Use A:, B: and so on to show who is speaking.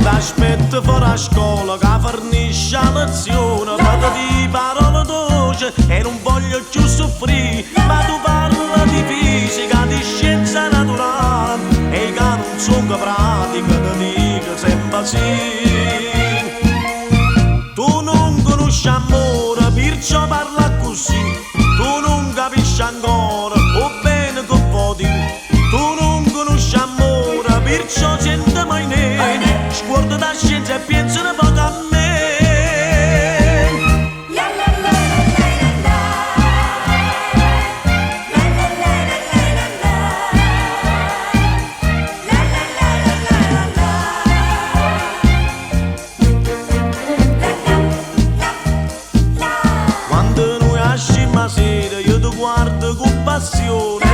A: T'aspetto fuori a scuola che fornisce a lezione, vado di parole dolci e non voglio più soffrire, ma tu parla di fisica, di scienza naturale e che non sono pratica, ti dico sempre sì. Tu non conosci amore, perciò parla così, tu non capisci ancora, o bene che vuoi dire. Tu non conosci amore, perciò senti mai ne, sguardo da scienza e pensa un po' a me. Quando noi asciamo a sera io ti guardo con passione